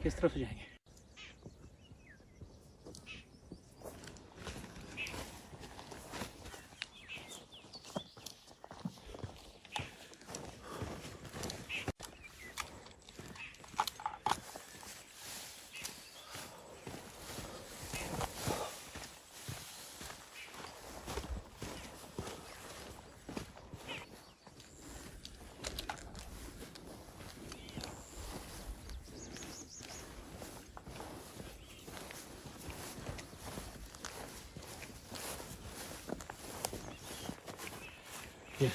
किस तरफ से जाएंगे? Yes.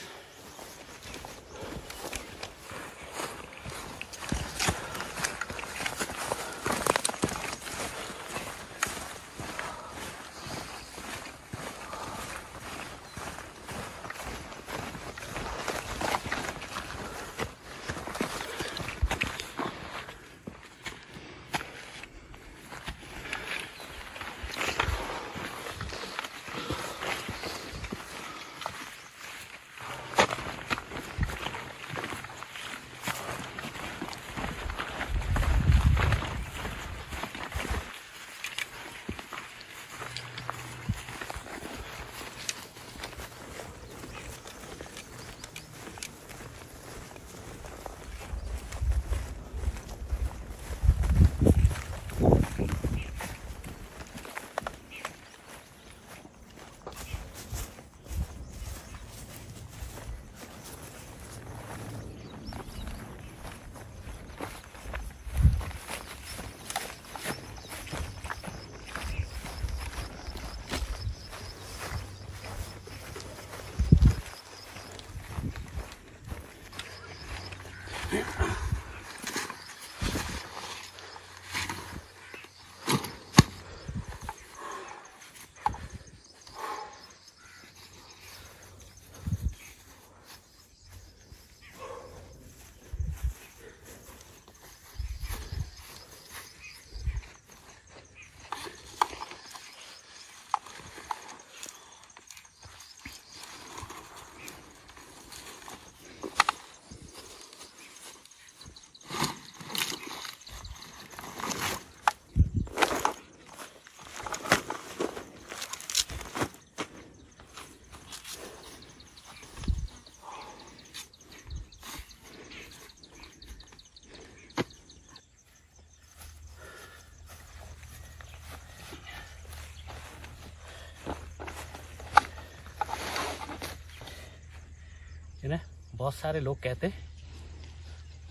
ना बहुत सारे लोग कहते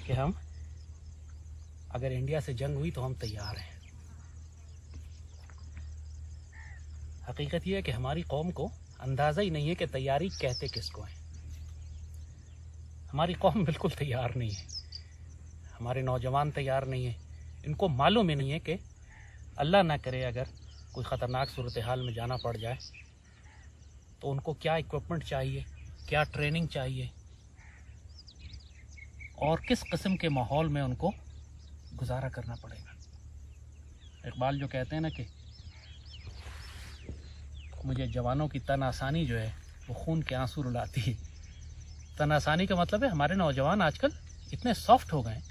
कि हम अगर इंडिया से जंग हुई तो हम तैयार हैं। हकीकत यह है कि हमारी कौम को अंदाज़ा ही नहीं है कि तैयारी कहते किसको है। हमारी कौम बिल्कुल तैयार नहीं है, हमारे नौजवान तैयार नहीं है। इनको मालूम ही नहीं है कि अल्लाह ना करे अगर कोई ख़तरनाक सूरत हाल में जाना पड़ जाए तो उनको क्या इक्विपमेंट चाहिए, क्या ट्रेनिंग चाहिए और किस किस्म के माहौल में उनको गुजारा करना पड़ेगा। इकबाल जो कहते हैं ना कि मुझे जवानों की तन आसानी जो है वो खून के आंसू रुलाती है। तन आसानी का मतलब है हमारे नौजवान आजकल इतने सॉफ्ट हो गए।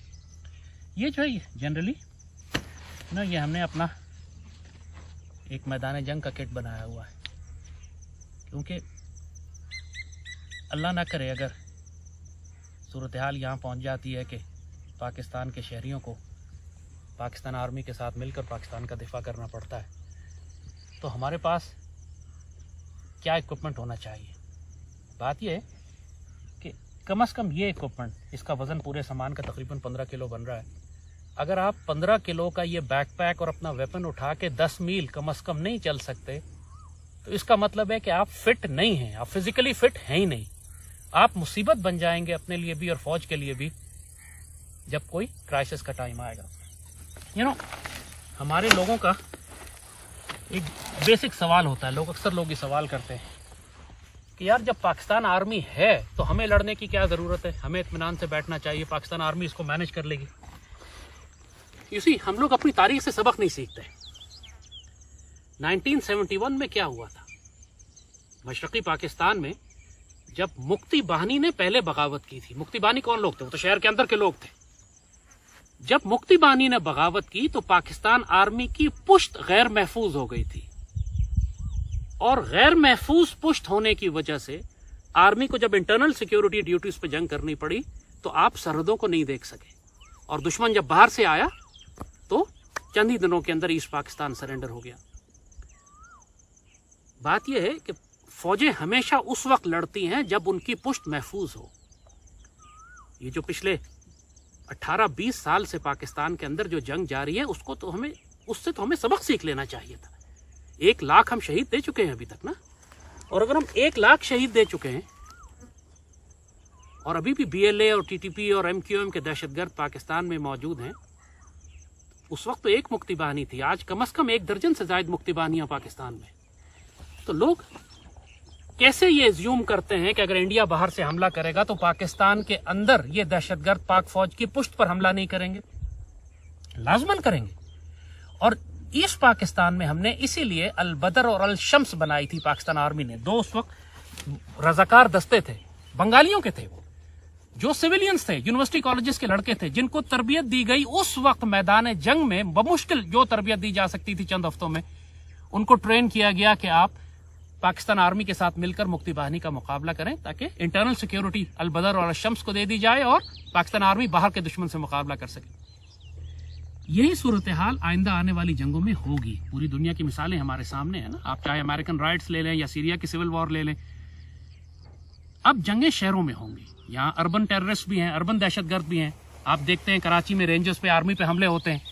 ये जो है जनरली ना, ये हमने अपना एक मैदान जंग का किट बनाया हुआ है, क्योंकि अल्लाह ना करे अगर सूरत हाल यहाँ पहुँच जाती है कि पाकिस्तान के शहरियों को पाकिस्तान आर्मी के साथ मिलकर पाकिस्तान का दिफा करना पड़ता है, तो हमारे पास क्या इक्विपमेंट होना चाहिए। बात यह है कि कम से कम ये इक्विपमेंट, इसका वज़न पूरे सामान का तकरीबन 15 किलो बन रहा है। अगर आप 15 किलो का ये बैकपैक और अपना वेपन उठा के 10 मील कम से कम नहीं चल सकते, तो इसका मतलब है कि आप फिट नहीं हैं, आप फिजिकली फिट हैं ही नहीं। आप मुसीबत बन जाएंगे अपने लिए भी और फौज के लिए भी जब कोई क्राइसिस का टाइम आएगा। हमारे लोगों का एक बेसिक सवाल होता है, अक्सर लोग ये सवाल करते हैं कि यार जब पाकिस्तान आर्मी है तो हमें लड़ने की क्या ज़रूरत है, हमें इत्मीनान से बैठना चाहिए, पाकिस्तान आर्मी इसको मैनेज कर लेगी। इसी हम लोग अपनी तारीख से सबक नहीं सीखते। 1971 में क्या हुआ था मशरक़ी पाकिस्तान में, जब मुक्ति बाहिनी ने पहले बगावत की थी। मुक्ति बाहिनी कौन लोग थे? वो तो शहर के अंदर के लोग थे। जब मुक्ति बानी ने बगावत की तो पाकिस्तान आर्मी की पुश्त गैर महफूज हो गई थी, और गैर महफूज पुश्त होने की वजह से आर्मी को जब इंटरनल सिक्योरिटी ड्यूटीज पे जंग करनी पड़ी तो आप सरहदों को नहीं देख सके, और दुश्मन जब बाहर से आया तो चंद ही दिनों के अंदर ईस्ट पाकिस्तान सरेंडर हो गया। बात यह है कि फौजें हमेशा उस वक्त लड़ती हैं जब उनकी पुश्त महफूज हो। ये जो पिछले 18-20 साल से पाकिस्तान के अंदर जो जंग जारी है उससे तो हमें सबक सीख लेना चाहिए था। 1 लाख हम शहीद दे चुके हैं अभी तक ना, और अगर हम 1 लाख शहीद दे चुके हैं और अभी भी BLA और TTP और MQM के दहशतगर्द पाकिस्तान में मौजूद हैं, उस वक्त तो एक मुक्ति बाहिनी थी, आज कम से कम 1 दर्जन से ज्यादा मुक्ति बाहिनियां पाकिस्तान में। तो लोग कैसे ये एज्यूम करते हैं कि अगर इंडिया बाहर से हमला करेगा तो पाकिस्तान के अंदर ये दहशतगर्द पाक फौज की पुश्त पर हमला नहीं करेंगे? लाजमन करेंगे। और ईस्ट पाकिस्तान में हमने इसीलिए अल बदर और अल शम्स बनाई थी पाकिस्तान आर्मी ने। 2 उस वक्त रजाकार दस्ते थे, बंगालियों के थे, वो जो सिविलियंस थे, यूनिवर्सिटी कॉलेजेस के लड़के थे, जिनको तरबियत दी गई उस वक्त मैदान जंग में, बमुश्किल जो तरबियत दी जा सकती थी चंद हफ्तों में, उनको ट्रेन किया गया कि आप पाकिस्तान आर्मी के साथ मिलकर मुक्ति बाहिनी का मुकाबला करें, ताकि इंटरनल सिक्योरिटी अल बदर और अल शम्स को दे दी जाए और पाकिस्तान आर्मी बाहर के दुश्मन से मुकाबला कर सके। यही सूरत हाल आइंदा आने वाली जंगों में होगी। पूरी दुनिया की मिसालें हमारे सामने है ना, आप चाहे अमेरिकन राइट्स ले लें या सीरिया की सिविल वॉर ले लें। अब जंगें शहरों में होंगी, यहाँ अर्बन टेररिस्ट भी हैं, अर्बन दहशतगर्द भी हैं। आप देखते हैं कराची में रेंजर्स पे आर्मी पे हमले होते हैं,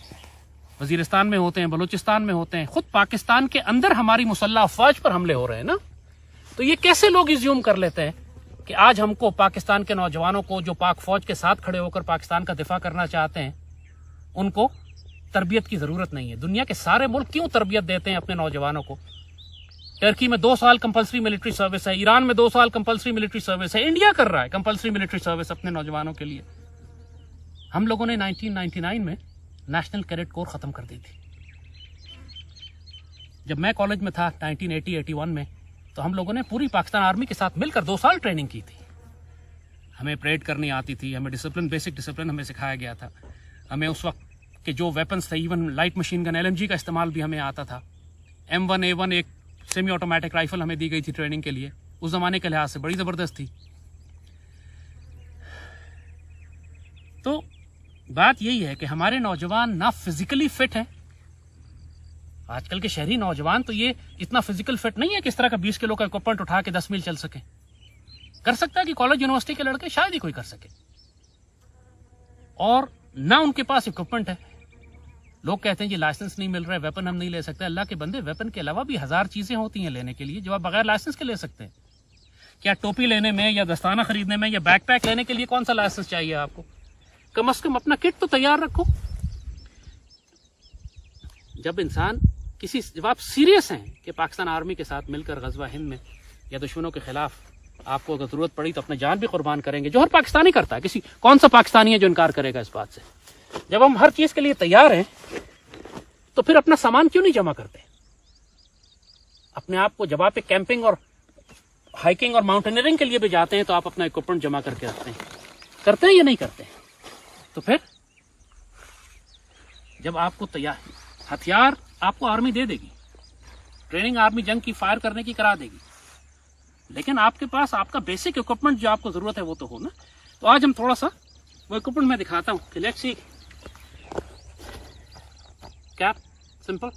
वजीरिस्तान में होते हैं, बलूचिस्तान में होते हैं, खुद पाकिस्तान के अंदर हमारी मुसल्लह अफवाज पर हमले हो रहे हैं ना। तो ये कैसे लोग इज्यूम कर लेते हैं कि आज हमको पाकिस्तान के नौजवानों को जो पाक फौज के साथ खड़े होकर पाकिस्तान का दिफा करना चाहते हैं, उनको तरबियत की जरूरत नहीं है। दुनिया के सारे मुल्क क्यों तरबियत देते हैं अपने नौजवानों को? टर्की में 2 साल कंपल्सरी मिलिट्री सर्विस है, ईरान में 2 साल कंपल्सरी मिलिट्री सर्विस है, इंडिया कर रहा है कंपल्सरी मिलिट्री सर्विस अपने नौजवानों के लिए। हम लोगों ने 1999 में नेशनल कैडेट कोर खत्म कर दी थी। जब मैं कॉलेज में था 1980-81 में, तो हम लोगों ने पूरी पाकिस्तान आर्मी के साथ मिलकर 2 साल ट्रेनिंग की थी। हमें परेड करनी आती थी, हमें डिसिप्लिन, बेसिक डिसिप्लिन हमें सिखाया गया था। हमें उस वक्त के जो वेपन्स थे, even light machine gun LMG का इस्तेमाल भी हमें आता था। M1A1 एक सेमी ऑटोमेटिक राइफल हमें दी गई थी ट्रेनिंग के लिए, उस जमाने के लिहाज से बड़ी जबरदस्त थी। तो बात यही है कि हमारे नौजवान ना फिजिकली फिट हैं। आजकल के शहरी नौजवान तो ये इतना फिजिकल फिट नहीं है कि इस तरह का 20 किलो का इक्विपमेंट उठा के 10 मील चल सके। कर सकता है कि कॉलेज यूनिवर्सिटी के लड़के शायद ही कोई कर सके, और ना उनके पास इक्विपमेंट है। लोग कहते हैं कि लाइसेंस नहीं मिल रहा है, वेपन हम नहीं ले सकते। अल्लाह के बंदे, वेपन के अलावा भी 1000 चीजें होती हैं लेने के लिए जो आप बगैर लाइसेंस के ले सकते हैं। क्या टोपी लेने में या दस्ताना खरीदने में या बैकपैक लेने के लिए कौन सा लाइसेंस चाहिए आपको? कम से कम अपना किट तो तैयार रखो। जब आप सीरियस हैं कि पाकिस्तान आर्मी के साथ मिलकर गजवा हिंद में या दुश्मनों के खिलाफ आपको अगर जरूरत पड़ी तो अपने जान भी कुर्बान करेंगे, जो हर पाकिस्तानी करता है। कौन सा पाकिस्तानी है जो इनकार करेगा इस बात से? जब हम हर चीज के लिए तैयार हैं तो फिर अपना सामान क्यों नहीं जमा करते? अपने आप को जब आप कैंपिंग और हाइकिंग और माउंटेनियरिंग के लिए भी जाते हैं तो आप अपना इक्विपमेंट जमा करके रखते हैं। करते हैं या नहीं करते? तो फिर जब आपको तैयार, हथियार आपको आर्मी दे देगी, ट्रेनिंग आर्मी जंग की फायर करने की करा देगी, लेकिन आपके पास आपका बेसिक इक्विपमेंट जो आपको जरूरत है वो तो हो ना। तो आज हम थोड़ा सा वो इक्विपमेंट मैं दिखाता हूँ कि लेट्स सी। कैप सिंपल,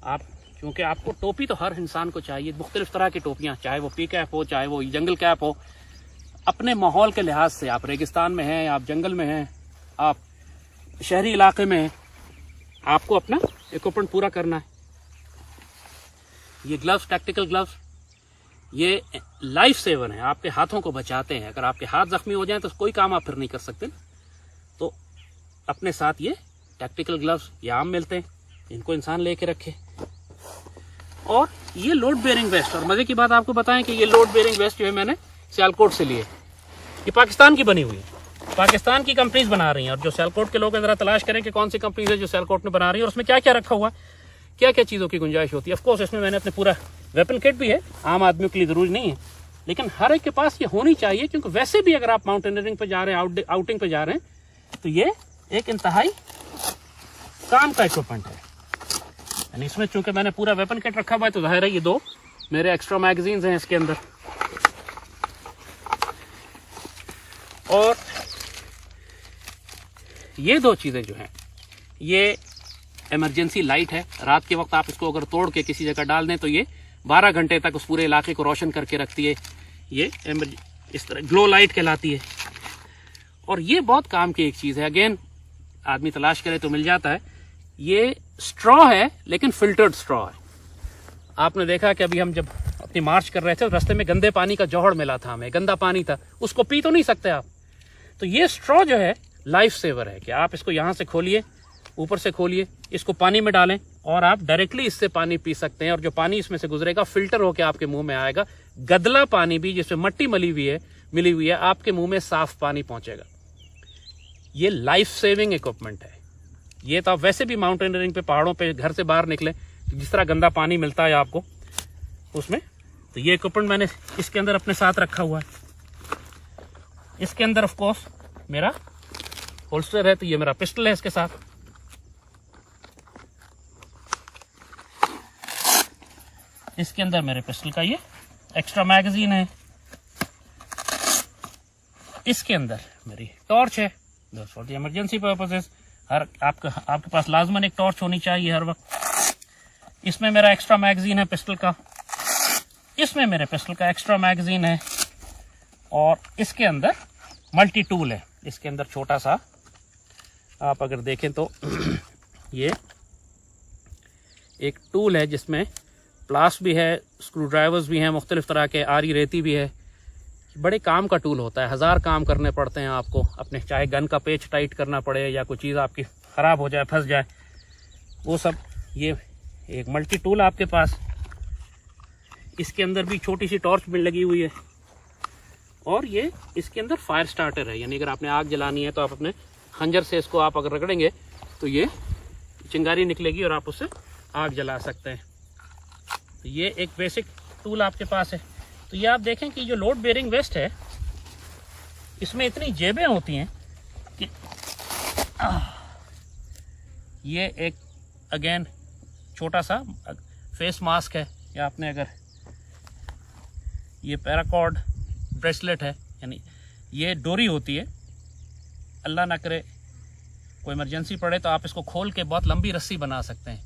आप क्योंकि आपको टोपी तो हर इंसान को चाहिए, मुख्तलिफ तरह की टोपियां, चाहे वो पी कैप हो, चाहे वो जंगल कैप हो। अपने माहौल के लिहाज से, आप रेगिस्तान में हैं, आप जंगल में हैं, आप शहरी इलाके में हैं, आपको अपना इक्विपमेंट पूरा करना है। ये ग्लव्स, टैक्टिकल ग्लव्स, ये लाइफ सेवर हैं, आपके हाथों को बचाते हैं। अगर आपके हाथ जख्मी हो जाएं तो कोई काम आप फिर नहीं कर सकते। तो अपने साथ ये टैक्टिकल ग्लव्स ये आम मिलते हैं, इनको इंसान लेके रखे। और ये लोड बेयरिंग वेस्ट, और मजे की बात आपको बताएं कि ये लोड बेयरिंग वेस्ट जो है मैंने सियालकोट से लिए। ये पाकिस्तान की बनी हुई है, पाकिस्तान की कंपनीज बना रही हैं। और जो सियालकोट के लोग जरा तलाश करें कि कौन सी कंपनीज है जो सियालकोट में बना रही है और उसमें क्या क्या रखा हुआ है, क्या क्या चीज़ों की गुंजाइश होती है। ऑफकोर्स इसमें मैंने अपने पूरा वेपन किट भी है, आम आदमियों के लिए जरूरी नहीं है, लेकिन हर एक के पास ये होनी चाहिए। क्योंकि वैसे भी अगर आप माउंटेनियरिंग पे जा रहे हैं, आउटिंग पे जा रहे हैं, तो ये एक इंतहाई काम का इक्विपमेंट है। यानी इसमें चूंकि मैंने पूरा वेपन किट रखा हुआ है तो जाहिर है ये 2 मेरे एक्स्ट्रा मैगजीन्स हैं इसके अंदर। और ये 2 चीजें जो हैं, ये इमरजेंसी लाइट है। रात के वक्त आप इसको अगर तोड़ के किसी जगह डाल दें तो ये 12 घंटे तक उस पूरे इलाके को रोशन करके रखती है। ये इस तरह ग्लो लाइट कहलाती है। और ये बहुत काम की एक चीज है, अगेन आदमी तलाश करे तो मिल जाता है। ये स्ट्रॉ है लेकिन फिल्टर्ड स्ट्रॉ है। आपने देखा कि अभी हम जब अपनी मार्च कर रहे थे तो रास्ते में गंदे पानी का जौहड़ मिला था, हमें गंदा पानी था, उसको पी तो नहीं सकते आप। तो ये स्ट्रॉ जो है लाइफ सेवर है कि आप इसको यहां से खोलिए, ऊपर से खोलिए, इसको पानी में डालें और आप डायरेक्टली इससे पानी पी सकते हैं। और जो पानी इसमें से गुजरेगा फिल्टर होकर आपके मुंह में आएगा। गदला पानी भी जिसमें मट्टी मिली हुई है आपके मुंह में साफ पानी पहुंचेगा। ये लाइफ सेविंग इक्विपमेंट है। ये तो आप वैसे भी माउंटेनियरिंग पे पहाड़ों पे घर से बाहर निकले जिस तरह गंदा पानी मिलता है आपको उसमें, तो ये इक्विपमेंट मैंने इसके अंदर अपने साथ रखा हुआ है। इसके अंदर ऑफ कोर्स मेरा होल्स्टर है, तो ये मेरा पिस्टल है इसके साथ। इसके अंदर मेरे पिस्टल का ये एक्स्ट्रा मैगजीन है। इसके अंदर मेरी टॉर्च है फॉर द इमरजेंसी पर्पसेस। हर आपके पास लाजमन एक टॉर्च होनी चाहिए हर वक्त। इसमें मेरा एक्स्ट्रा मैगजीन है पिस्टल का। इसमें मेरे पिस्टल का एक्स्ट्रा मैगजीन है। और इसके अंदर मल्टी टूल है। इसके अंदर छोटा सा आप अगर देखें तो ये एक टूल है जिसमें प्लास भी है, स्क्रू ड्राइवर्स भी हैं, मुख्तलिफ तरह के, आरी रेती भी है। बड़े काम का टूल होता है, 1000 काम करने पड़ते हैं आपको अपने, चाहे गन का पेच टाइट करना पड़े या कोई चीज़ आपकी ख़राब हो जाए, फंस जाए, वो सब। ये एक मल्टी टूल आपके पास। इसके अंदर भी छोटी सी टॉर्च भी लगी हुई है। और ये इसके अंदर फायर स्टार्टर है, यानी अगर आपने आग जलानी है तो आप अपने खंजर से इसको आप अगर रगड़ेंगे तो ये चिंगारी निकलेगी और आप उससे आग जला सकते हैं। तो ये एक बेसिक टूल आपके पास है। तो ये आप देखें कि जो लोड बेयरिंग वेस्ट है इसमें इतनी जेबें होती हैं कि ये एक अगेन छोटा सा फेस मास्क है, या आपने अगर ये पैराकॉर्ड ब्रेसलेट है, यानी ये डोरी होती है, अल्लाह ना करे कोई इमरजेंसी पड़े तो आप इसको खोल के बहुत लंबी रस्सी बना सकते हैं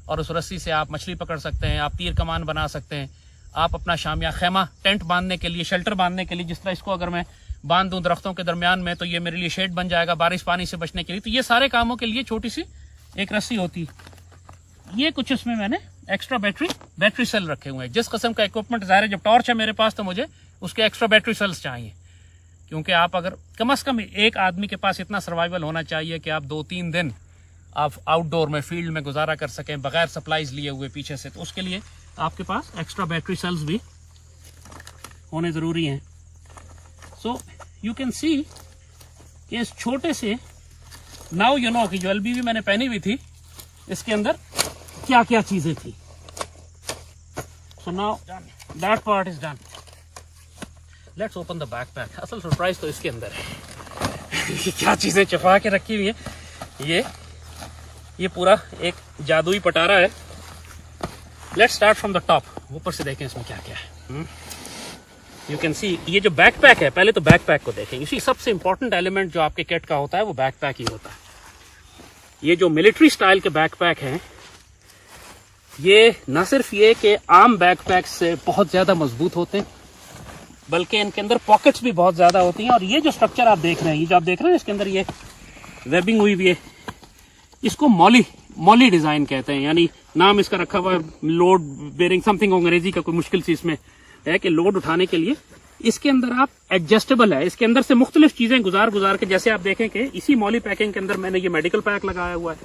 और उस रस्सी से आप मछली पकड़ सकते हैं, आप तीर कमान बना सकते हैं, आप अपना शामिया खेमा टेंट बांधने के लिए, शेल्टर बांधने के लिए, जिस तरह इसको अगर मैं बांध दूं दरख्तों के दरमियान में तो ये मेरे लिए शेड बन जाएगा बारिश पानी से बचने के लिए। तो ये सारे कामों के लिए छोटी सी एक रस्सी होती है। ये कुछ इसमें मैंने एक्स्ट्रा बैटरी सेल रखे हुए हैं। जिस किस्म का इक्विपमेंट ज़ाहिर है, जब टॉर्च है मेरे पास तो मुझे उसके एक्स्ट्रा बैटरी सेल्स चाहिए, क्योंकि आप अगर कम से कम एक आदमी के पास इतना सर्वाइवल होना चाहिए कि आप 2-3 दिन आप आउटडोर में फील्ड में गुजारा कर सकें बगैर सप्लाईज लिए हुए पीछे से। तो उसके लिए आपके पास एक्स्ट्रा बैटरी सेल्स भी होने ज़रूरी हैं। सो यू कैन सी कि इस छोटे से नाउ यू नो कि जो LBV मैंने पहनी हुई थी इसके अंदर क्या क्या चीज़ें थी। So now that part is done. Let's open the backpack. असल सरप्राइज तो इसके अंदर है क्या चीज़ें छुपा के रखी हुई है। ये पूरा एक जादुई पटारा है। Let's start from the top. ऊपर से देखें इसमें क्या क्या है। यू कैन सी ये जो बैकपैक है, पहले तो बैकपैक को देखें। इसी सबसे इंपॉर्टेंट एलिमेंट जो आपके किट का होता है वो बैकपैक ही होता है। ये जो मिलिट्री स्टाइल के बैकपैक हैं, ये न सिर्फ ये कि आम बैकपैक से बहुत ज़्यादा मजबूत होते हैं, बल्कि इनके अंदर पॉकेट्स भी बहुत ज़्यादा होती हैं। और ये जो स्ट्रक्चर आप देख रहे हैं, ये जो आप देख रहे हैं इसके अंदर ये वेबिंग हुई हुई है, इसको मॉली डिज़ाइन कहते हैं। यानी नाम इसका रखा हुआ है लोड बेयरिंग समथिंग, अंग्रेजी का कोई मुश्किल सी इसमें है कि लोड उठाने के लिए इसके अंदर आप एडजस्टेबल है। इसके अंदर से मुख्तलिफ चीज़ें गुजार के, जैसे आप देखें कि इसी मॉली पैकिंग के अंदर मैंने ये मेडिकल पैक लगाया हुआ है,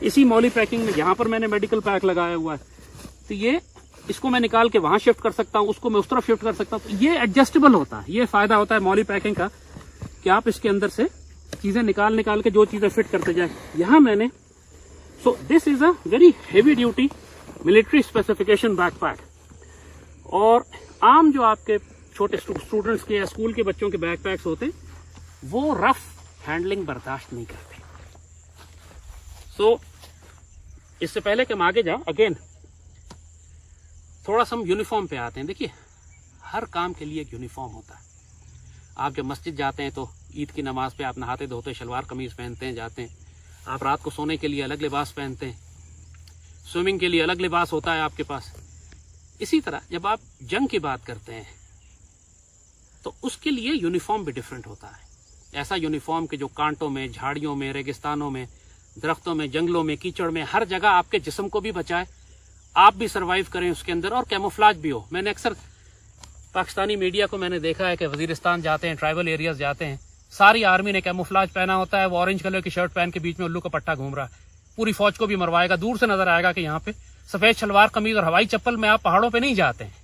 इसी मॉली पैकिंग में यहाँ पर मैंने मेडिकल पैक लगाया हुआ है। तो ये इसको मैं निकाल के वहाँ शिफ्ट कर सकता हूँ, उसको मैं उस तरफ शिफ्ट कर सकता हूँ। ये एडजस्टेबल होता है। ये फ़ायदा होता है मॉली पैकिंग का कि आप इसके अंदर से चीज़ें निकाल के जो चीज़ें फिट करते जाए। यहाँ मैंने so this is a very heavy duty military specification backpack. और आम जो आपके छोटे स्टूडेंट्स के या स्कूल के बच्चों के बैकपैक्स होते हैं वो रफ हैंडलिंग बर्दाश्त नहीं करते। सो इससे पहले कि हम आगे जाएं, अगेन थोड़ा सा हम यूनिफॉर्म पे आते हैं। देखिए, हर काम के लिए एक यूनिफॉर्म होता है। आप जब मस्जिद जाते हैं तो ईद की नमाज पे आप नहाते धोते शलवार कमीज पहनते हैं, जाते हैं। आप रात को सोने के लिए अलग लिबास पहनते हैं, स्विमिंग के लिए अलग लिबास होता है आपके पास। इसी तरह जब आप जंग की बात करते हैं तो उसके लिए यूनिफॉर्म भी डिफरेंट होता है। ऐसा यूनिफॉर्म कि जो कांटों में, झाड़ियों में, रेगिस्तानों में, दरख्तों में, जंगलों में, कीचड़ में, हर जगह आपके जिस्म को भी बचाए, आप भी सर्वाइव करें उसके अंदर, और कैमोफ्लाज भी हो। मैंने अक्सर पाकिस्तानी मीडिया को मैंने देखा है कि वजीरिस्तान जाते हैं, ट्राइबल एरियाज जाते हैं, सारी आर्मी ने कैमोफ्लाज पहना होता है, वो ऑरेंज कलर की शर्ट पहन के बीच में उल्लू का पट्टा घूम रहा है, पूरी फौज को भी मरवाएगा। दूर से नजर आएगा कि यहाँ पे सफेद शलवार कमीज और हवाई चप्पल में आप पहाड़ों पे नहीं जाते हैं।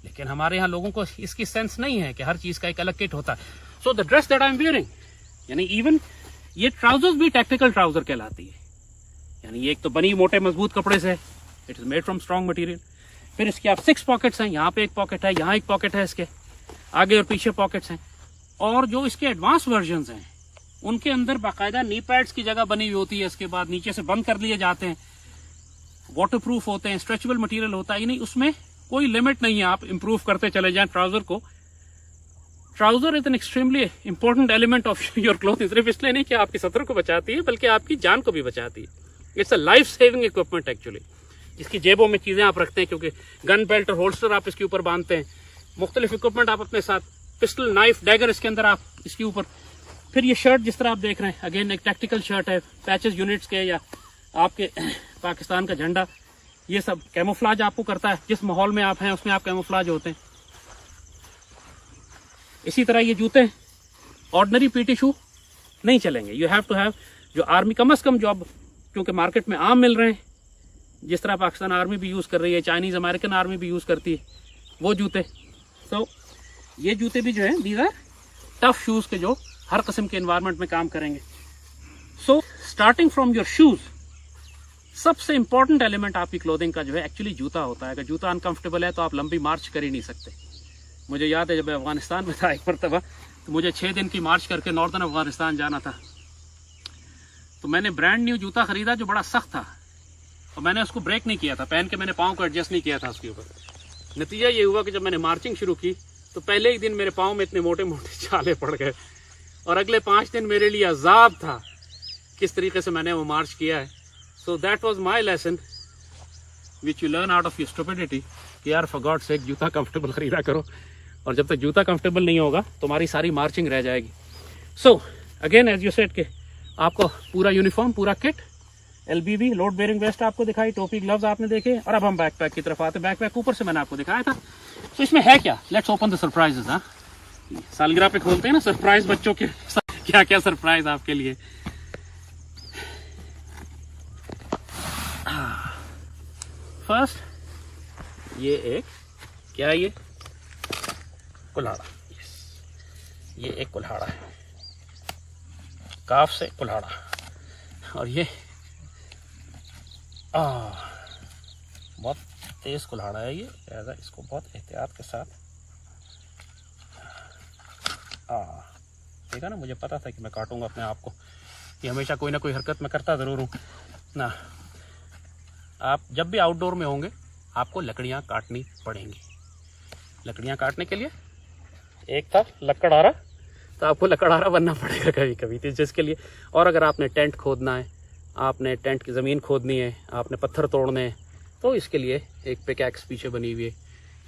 लेकिन हमारे यहाँ लोगों को इसकी सेंस नहीं है कि हर चीज का एक अलग किट होता है। So the dress that I am wearing, यानी इवन ये ट्राउजर्स भी टैक्टिकल ट्राउजर कहलाती है। यानी ये एक तो बनी मोटे मजबूत कपड़े से, it is made from strong material. फिर इसके आप 6 पॉकेट्स हैं, यहाँ पे एक पॉकेट है, यहाँ एक पॉकेट है, इसके आगे और पीछे पॉकेट्स हैं। और जो इसके एडवांस वर्जन्स हैं उनके अंदर बाकायदा नी पैड्स की जगह बनी हुई होती है, इसके बाद नीचे से बंद कर लिए जाते हैं, वाटरप्रूफ होते हैं, स्ट्रेचेबल मटेरियल होता है। नहीं, उसमें कोई लिमिट नहीं है, आप इंप्रूव करते चले जाएं ट्राउजर को। Trouser is an extremely important element of your clothing, सिर्फ इसलिए नहीं कि आपकी सतर को बचाती है बल्कि आपकी जान को भी बचाती है। It's a life saving equipment actually. इसकी जेबों में चीजें आप रखते हैं, क्योंकि गन बेल्ट और होल्स्टर आप इसके ऊपर बांधते हैं, मुख्तलिफ इक्विपमेंट आप अपने साथ, पिस्टल, नाइफ, डैगर इसके अंदर आप इसके ऊपर। फिर ये शर्ट जिस तरह आप देख रहे हैं, अगेन एक टैक्टिकल शर्ट है, पैचेस यूनिट्स के या आपके पाकिस्तान का झंडा, ये सब कैमोफ्लाज आपको करता है। जिस माहौल में आप हैं उसमें आप कैमोफ्लाज होते हैं। इसी तरह ये जूते ऑर्डिनरी पीटी शू नहीं चलेंगे, यू हैव टू हैव जो आर्मी कम अज कम जो अब क्योंकि मार्केट में आम मिल रहे हैं, जिस तरह पाकिस्तान आर्मी भी यूज कर रही है, चाइनीज अमेरिकन आर्मी भी यूज करती है, वो जूते। तो ये जूते भी जो है दीज आर टफ शूज के जो हर किस्म के एनवायरनमेंट में काम करेंगे। So starting from your shoes, सबसे इंपॉर्टेंट एलिमेंट आपकी क्लोथिंग का जो है एक्चुअली जूता होता है। अगर जूता अनकंफर्टेबल है तो आप लंबी मार्च कर ही नहीं सकते। मुझे याद है जब मैं अफगानिस्तान में था एक मरतबा, तो मुझे 6 दिन की मार्च करके नॉर्दर्न अफगानिस्तान जाना था। तो मैंने ब्रांड न्यू जूता खरीदा जो बड़ा सख्त था, और मैंने उसको ब्रेक नहीं किया था, पहन के मैंने पाँव को एडजस्ट नहीं किया था उसके ऊपर। नतीजा ये हुआ कि जब मैंने मार्चिंग शुरू की तो पहले ही दिन मेरे पाँव में इतने मोटे मोटे छाले पड़ गए, और अगले 5 दिन मेरे लिए अजाब था किस तरीके से मैंने वो मार्च किया है। So that was my lesson which you learn out of your stupidity कि यार फॉर गॉड सेक जूता कंफर्टेबल खरीदा करो, और जब तक जूता कंफर्टेबल नहीं होगा तुम्हारी सारी मार्चिंग रह जाएगी। So again as you said के आपको पूरा यूनिफॉर्म, पूरा kit, LBB load bearing vest आपको दिखाई, टोपी, ग्लव्स आपने देखे, और अब हम बैकपैक की तरफ आते हैं। बैकपैक ऊपर से मैंने आपको दिखाया था। तो इसमें है क्या, लेट्स ओपन द सरप्राइजेस। हाँ, सालगिरह पे खोलते हैं ना सरप्राइज, बच्चों के क्या क्या सरप्राइज आपके लिए। फर्स्ट ये एक क्या है, ये कुल्हाड़ा। ये एक कुल्हाड़ा है, काफ से कुल्हाड़ा, और ये बहुत तेज कुल्हाड़ा है ये, लिहाजा इसको बहुत एहतियात के साथ ठीक है ना। मुझे पता था कि मैं काटूंगा अपने आप को, कि हमेशा कोई ना कोई हरकत मैं करता ज़रूर हूँ ना। आप जब भी आउटडोर में होंगे आपको लकड़ियाँ काटनी पड़ेंगी। लकड़ियाँ काटने के लिए एक था लकड़हारा, तो आपको लकड़हारा बनना पड़ेगा कभी कभी, तो जिसके लिए। और अगर आपने टेंट खोदना है, आपने टेंट की ज़मीन खोदनी है, आपने पत्थर तोड़ने हैं, तो इसके लिए एक पिकैक्स पीछे बनी हुई है,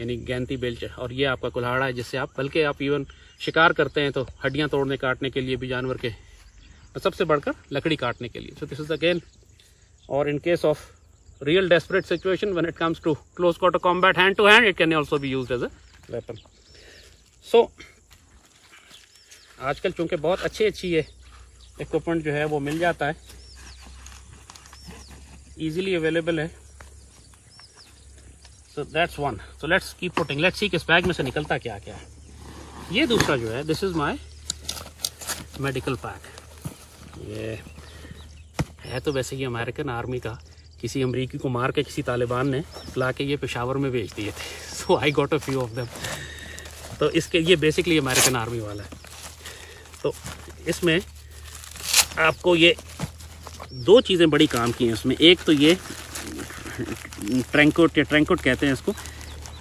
यानी गैंती बेल्च, और ये आपका कुल्हाड़ा है जिससे आप, बल्कि आप इवन शिकार करते हैं तो हड्डियाँ तोड़ने काटने के लिए भी जानवर के, तो सबसे बढ़कर लकड़ी काटने के लिए। सो दिस इज अगेन, और in case of real desperate situation when it comes to close quarter combat, hand to hand, it can also be used as a weapon. So आजकल चूँकि बहुत अच्छी ये इक्विपमेंट जो है वो मिल जाता है, ईजिली अवेलेबल है। So that's one. So let's keep putting, let's see कि इस बैग में से निकलता क्या क्या है। ये दूसरा जो है, this is my medical pack. ये है तो वैसे ही अमेरिकन आर्मी का, किसी अमरीकी को मार के किसी तालिबान ने ला के ये पेशावर में भेज दिए थे। So I got a few of them. तो इसके ये बेसिकली अमेरिकन आर्मी वाला है। तो इसमें आपको ये दो चीज़ें बड़ी काम की हैं उसमें। एक तो ये ट्रैंकोट या ट्रैंकोट कहते हैं इसको,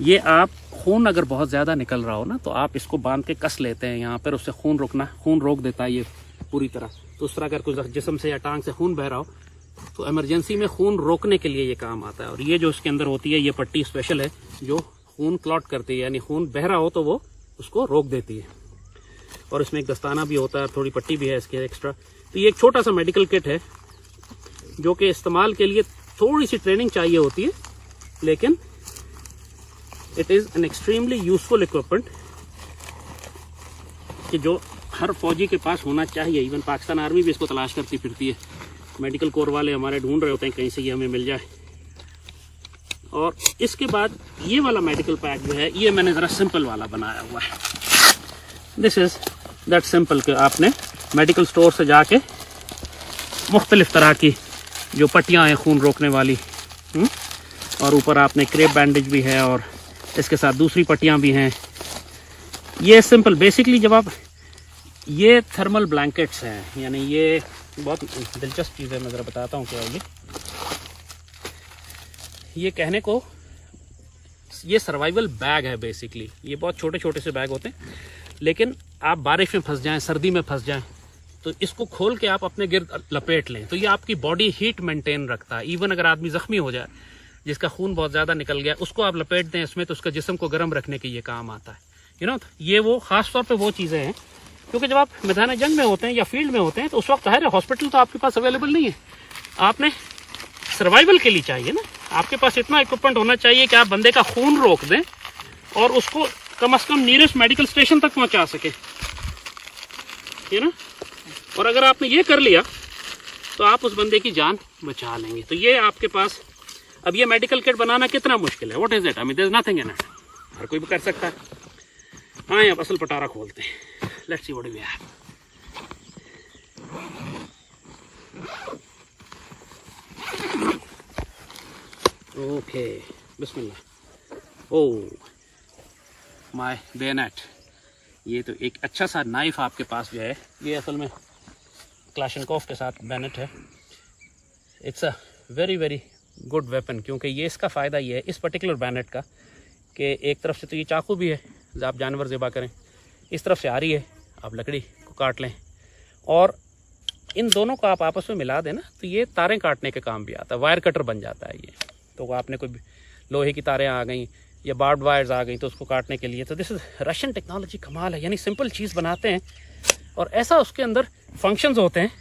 ये आप खून अगर बहुत ज़्यादा निकल रहा हो ना तो आप इसको बांध के कस लेते हैं यहाँ पर, उससे खून रोक देता है ये पूरी तरह। तो उस तरह अगर कुछ जिस्म से या टांग से खून बह रहा हो तो इमरजेंसी में खून रोकने के लिए ये काम आता है। और ये जो इसके अंदर होती है ये पट्टी स्पेशल है जो खून क्लॉट करती है, यानी खून बह रहा हो तो वो उसको रोक देती है। और इसमें एक दस्ताना भी होता है, थोड़ी पट्टी भी है इसके एक्स्ट्रा। तो ये एक छोटा सा मेडिकल किट है जो कि इस्तेमाल के लिए थोड़ी सी ट्रेनिंग चाहिए होती है, लेकिन it is an extremely useful equipment कि जो हर फौजी के पास होना चाहिए। इवन पाकिस्तान आर्मी भी इसको तलाश करती फिरती है, मेडिकल कोर वाले हमारे ढूंढ रहे होते हैं कहीं से ये हमें मिल जाए। और इसके बाद ये वाला मेडिकल पैक जो है ये मैंने ज़रा सिंपल वाला बनाया हुआ है। दिस इज़ दैट सिंपल कि आपने मेडिकल स्टोर से जाके मुख्तलिफ़ तरह की जो पट्टियाँ हैं खून रोकने वाली, और ऊपर आपने क्रेप बैंडेज भी है और इसके साथ दूसरी पट्टियाँ भी हैं। ये सिंपल बेसिकली जब आप ये थर्मल ब्लैंकेट्स हैं, यानी ये बहुत दिलचस्प चीज़ है, मैं ज़रा बताता हूँ क्या है ये कहने को ये सर्वाइवल बैग है बेसिकली। ये बहुत छोटे छोटे से बैग होते हैं, लेकिन आप बारिश में फंस जाएं, सर्दी में फंस जाएं तो इसको खोल के आप अपने गिर्द लपेट लें तो ये आपकी बॉडी हीट मेंटेन रखता है। इवन अगर आदमी ज़ख्मी हो जाए, जिसका खून बहुत ज़्यादा निकल गया, उसको आप लपेट दें इसमें तो उसका जिस्म को गर्म रखने के ये काम आता है। ये वो ख़ास तौर पे वो चीज़ें हैं क्योंकि जब आप मैदान जंग में होते हैं या फील्ड में होते हैं तो उस वक्त है हॉस्पिटल तो आपके पास अवेलेबल नहीं है, आपने सर्वाइवल के लिए चाहिए ना, आपके पास इतना इक्विपमेंट होना चाहिए कि आप बंदे का खून रोक दें और उसको कम से कम नियरेस्ट मेडिकल स्टेशन तक पहुंचा सके, और अगर आपने ये कर लिया तो आप उस बंदे की जान बचा लेंगे। तो ये आपके पास अब ये मेडिकल किट बनाना कितना मुश्किल है, what is it, I mean there is nothing in it, हर कोई भी कर सकता है। हाँ, अब असल पटारा खोलते हैं, let's see what we have. Okay, बिस्मिल्लाह। ओह माय बेनेट, ये तो एक अच्छा सा नाइफ आपके पास जो है, ये असल में क्लाशनकोफ के साथ बेनेट है। It's a very very good weapon, क्योंकि ये इसका फ़ायदा ये है इस पर्टिकुलर बैनेट का कि एक तरफ से तो ये चाकू भी है, आप जानवर ज़िबा करें, इस तरफ से आ रही है, आप लकड़ी को काट लें, और इन दोनों को आप आपस में मिला दें ना तो ये तारें काटने के काम भी आता है, वायर कटर बन जाता है ये। तो आपने कोई लोहे की तारें आ गई या बार्ड वायर्स आ गई तो उसको काटने के लिए, तो दिस इज़ रशियन टेक्नोलॉजी, कमाल है। यानी सिंपल चीज़ बनाते हैं और ऐसा उसके अंदर फंक्शंस होते हैं।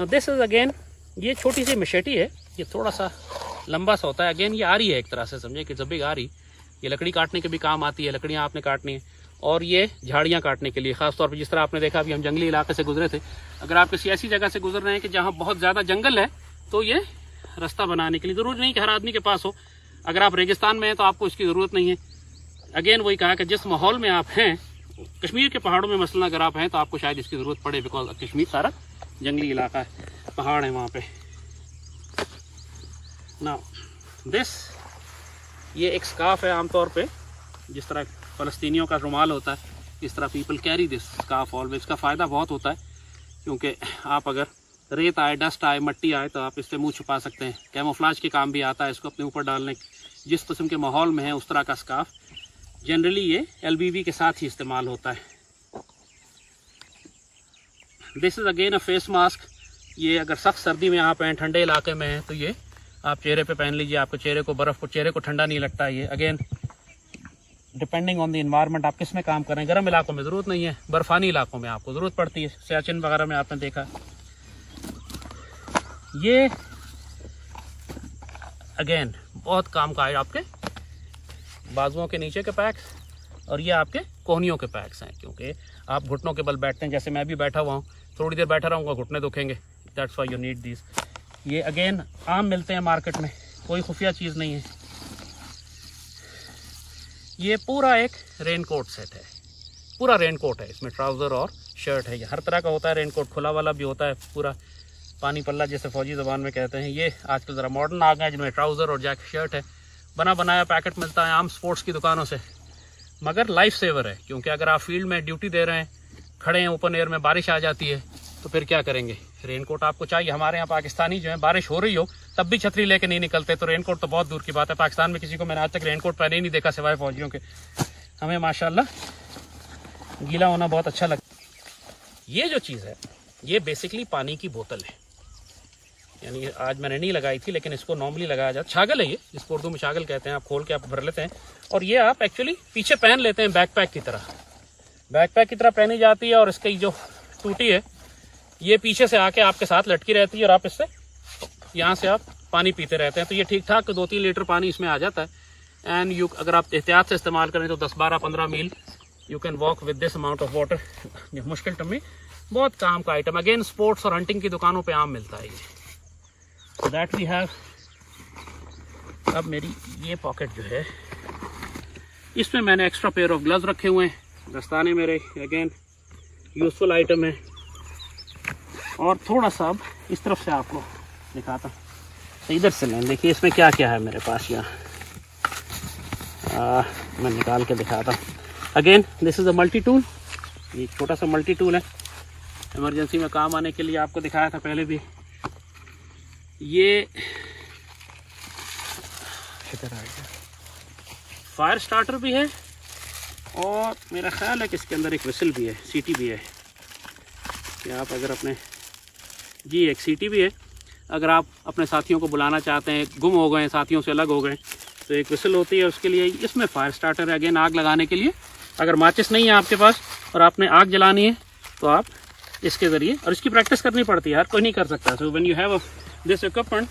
दिस इज़ अगेन, ये छोटी सी मशेटी है, ये थोड़ा सा लंबा सा होता है। अगेन ये आ रही है एक तरह से, समझे कि जब आ रही, ये लकड़ी काटने के भी काम आती है, लकड़ियाँ आपने काटनी है, और ये झाड़ियाँ काटने के लिए, ख़ास तौर पे जिस तरह आपने देखा अभी हम जंगली इलाके से गुजरे थे, अगर आप किसी ऐसी जगह से गुजर रहे हैं कि जहाँ बहुत ज़्यादा जंगल है तो ये रास्ता बनाने के लिए, ज़रूरी नहीं कि हर आदमी के पास हो। अगर आप रेगिस्तान में हैं तो आपको इसकी ज़रूरत नहीं है। अगेन वही कहा कि जिस माहौल में आप हैं, कश्मीर के पहाड़ों में मसलन अगर आप हैं तो आपको शायद इसकी ज़रूरत पड़े, बिकॉज कश्मीर सारा जंगली इलाका है, पहाड़ है वहाँ पे। नाउ दिस, ये एक स्कार्फ है आमतौर पे, जिस तरह फ़लस्तीनियों का रुमाल होता है, इस तरह people carry this scarf always. इसका फ़ायदा बहुत होता है क्योंकि आप अगर रेत आए, डस्ट आए, मिट्टी आए तो आप इससे मुंह छुपा सकते हैं। कैमोफ्लाज के काम भी आता है इसको अपने ऊपर डालने, जिस किस्म के माहौल में है उस तरह का स्कार्फ। जनरली ये LBB के साथ ही इस्तेमाल होता है। This is again a face mask. ये अगर सख्त सर्दी में आप हैं, ठंडे इलाके में हैं, तो ये आप चेहरे पे पहन लीजिए, आपको चेहरे को बर्फ़ को, चेहरे को ठंडा नहीं लगता है। ये again depending on the environment, आप किस में काम करें। गर्म इलाकों में ज़रूरत नहीं है, बर्फ़ानी इलाकों में आपको ज़रूरत पड़ती है, सियाचिन वगैरह में आपने देखा। ये अगेन बहुत काम का है, आपके बाजुओं के नीचे के पैक्स, और ये आपके कोहनियों के पैक्स हैं, क्योंकि आप घुटनों के बल बैठते हैं, जैसे मैं भी बैठा हुआ हूँ, थोड़ी देर बैठा रहूँगा घुटने दुखेंगे, that's why you need this. ये अगेन आम मिलते हैं मार्केट में, कोई खुफिया चीज़ नहीं है। ये पूरा एक रेनकोट सेट है, पूरा रेनकोट है, इसमें ट्राउज़र और शर्ट है, ये हर तरह का होता है। रेनकोट खुला वाला भी होता है, पूरा पानी पल्ला जैसे फ़ौजी ज़बान में कहते हैं। ये आजकल ज़रा मॉडर्न आ गए हैं जिनमें ट्राउज़र और जैकेट शर्ट है, बना बनाया पैकेट मिलता है आम स्पोर्ट्स की दुकानों से, मगर लाइफ सेवर है, क्योंकि अगर आप फील्ड में ड्यूटी दे रहे हैं, खड़े हैं ओपन एयर में, बारिश आ जाती है तो फिर क्या करेंगे? रेनकोट आपको चाहिए। हमारे यहाँ पाकिस्तानी जो है बारिश हो रही हो तब भी छतरी लेके नहीं निकलते, तो रेनकोट तो बहुत दूर की बात है। पाकिस्तान में किसी को मैंने आज तक रेनकोट पहने ही नहीं देखा सिवाय फौजियों के। हमें माशाल्लाह गीला होना बहुत अच्छा लगता है। ये जो चीज़ है ये बेसिकली पानी की बोतल है, यानी आज मैंने नहीं लगाई थी लेकिन इसको नॉर्मली लगाया जाता। छागल है ये, इसको उर्दू में छागल कहते हैं। आप खोल के आप भर लेते हैं और ये आप एक्चुअली पीछे पहन लेते हैं बैकपैक की तरह। बैकपैक की तरह पहनी जाती है और इसकी जो टूटी है ये पीछे से आके आपके साथ लटकी रहती है और आप इससे यहाँ से आप पानी पीते रहते हैं। तो ये ठीक ठाक 2-3 लीटर पानी इसमें आ जाता है। एंड यू अगर आप एहतियात से इस्तेमाल करें तो 10-12-15 mile you can walk with this amount of water. मुश्किल टाइम में बहुत काम का आइटम। अगेन स्पोर्ट्स और हंटिंग की दुकानों पे आम मिलता है ये। So that we have. अब मेरी ये पॉकेट जो है इसमें मैंने एक्स्ट्रा पेयर ऑफ ग्लव्स रखे हुए हैं। दस्ताने मेरे अगेन यूजफुल आइटम है। और थोड़ा सा अब इस तरफ से आपको दिखाता हूँ, तो इधर से लें। देखिए इसमें क्या क्या है मेरे पास यहाँ, मैं निकाल के दिखाता हूँ। Again this is a multi tool. ये छोटा सा मल्टी टूल है, इमरजेंसी में काम आने के लिए। आपको दिखाया था पहले भी। ये इधर आ गया। फायर स्टार्टर भी है और मेरा ख्याल है कि इसके अंदर एक विसल भी है, सीटी भी है। कि आप अगर अपने जी एक सीटी भी है, अगर आप अपने साथियों को बुलाना चाहते हैं, गुम हो गए, साथियों से अलग हो गए, तो एक विसल होती है उसके लिए। इसमें फायर स्टार्टर है अगेन आग लगाने के लिए। अगर माचिस नहीं है आपके पास और आपने आग जलानी है तो आप इसके ज़रिए, और इसकी प्रैक्टिस करनी पड़ती है, हर कोई नहीं कर सकता। So when you have this equipment.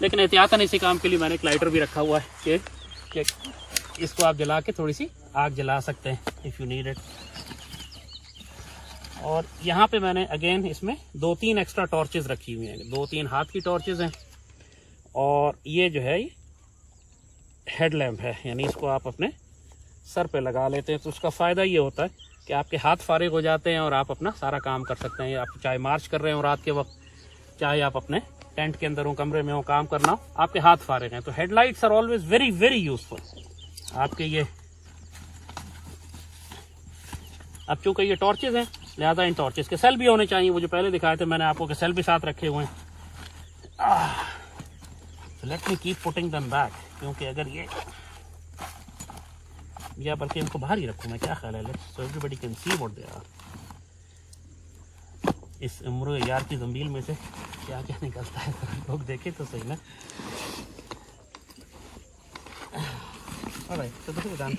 लेकिन एहतियातन इसी काम के लिए मैंने एक लाइटर भी रखा हुआ है कि इसको आप जला के थोड़ी सी आग जला सकते हैं इफ़ यू नीड इट। और यहाँ पे मैंने अगेन इसमें 2-3 एक्स्ट्रा टॉर्चेस रखी हुई हैं। 2-3 हाथ की टॉर्चेस हैं और ये जो है हेड लैम्प है, यानी इसको आप अपने सर पे लगा लेते हैं। तो उसका फ़ायदा ये होता है कि आपके हाथ फारिग हो जाते हैं और आप अपना सारा काम कर सकते हैं। आप चाहे मार्च कर रहे हो रात के वक्त, चाहे आप अपने टेंट के अंदर हो, कमरे में हो, काम करना हो, आपके हाथ फारिग हैं। तो headlights are always very very useful आपके ये। अब चूँकि ये टॉर्चेज हैं लिहाजा इन टॉर्चेस के सेल भी होने चाहिए। वो जो पहले दिखाए थे मैंने आपको, के सेल भी साथ रखे हुए हैं। Let me keep putting them back, क्योंकि अगर ये या बल्कि इनको बाहर ही रखूँ मैं, क्या ख्याल है? Let's so everybody can see what they are. इस उम्र यार की ज़मील में से क्या क्या निकलता है लोग देखें तो सही ना। ऑलराइट, तो दिस इज डन।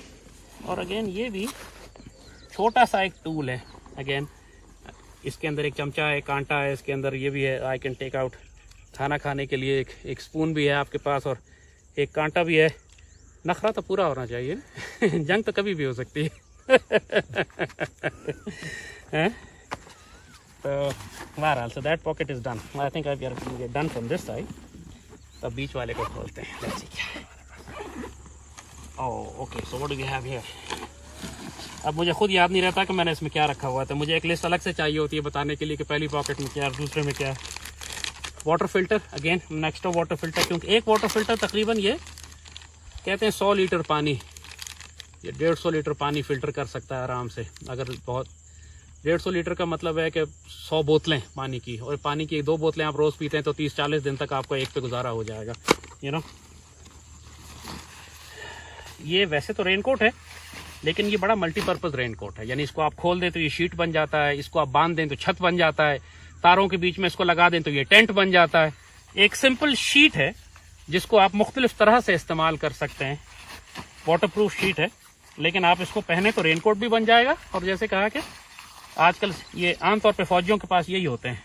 और अगेन ये भी छोटा सा एक टूल है। अगेन इसके अंदर एक चमचा है, कांटा है इसके अंदर, ये भी है। I can take out. खाना खाने के लिए एक स्पून भी है आपके पास और एक कांटा भी है। नखरा तो पूरा होना चाहिए जंग तो कभी भी हो सकती है तो बहरहाल, so that pocket is done. I think I R done from this side. तो बीच वाले को खोलते हैं। लेट्स सी क्या है। Oh okay, so what do we have here. अब मुझे खुद याद नहीं रहता कि मैंने इसमें क्या रखा हुआ था। मुझे एक लिस्ट अलग से चाहिए होती है बताने के लिए कि पहली पॉकेट में क्या है, दूसरे में क्या है। Water filter, again next water filter, क्योंकि एक वाटर फिल्टर तकरीबन ये कहते हैं 100 लीटर पानी या 150 लीटर पानी फ़िल्टर कर सकता है आराम से। अगर बहुत 150 लीटर का मतलब है कि 100 बोतलें पानी की, और पानी की 2 बोतलें आप रोज़ पीते हैं तो 30-40 दिन तक आपका एक पे गुजारा हो जाएगा, यू नो। ये वैसे तो रेनकोट है लेकिन ये बड़ा मल्टीपर्पज़ रेनकोट है, यानी इसको आप खोल दें तो ये शीट बन जाता है, इसको आप बांध दें तो छत बन जाता है, तारों के बीच में इसको लगा दें तो ये टेंट बन जाता है। एक सिंपल शीट है जिसको आप मुख्तलिफ तरह से इस्तेमाल कर सकते हैं। वाटरप्रूफ शीट है, लेकिन आप इसको पहने तो रेनकोट भी बन जाएगा। और जैसे कहा कि आजकल ये आमतौर पे फौजियों के पास यही होते हैं।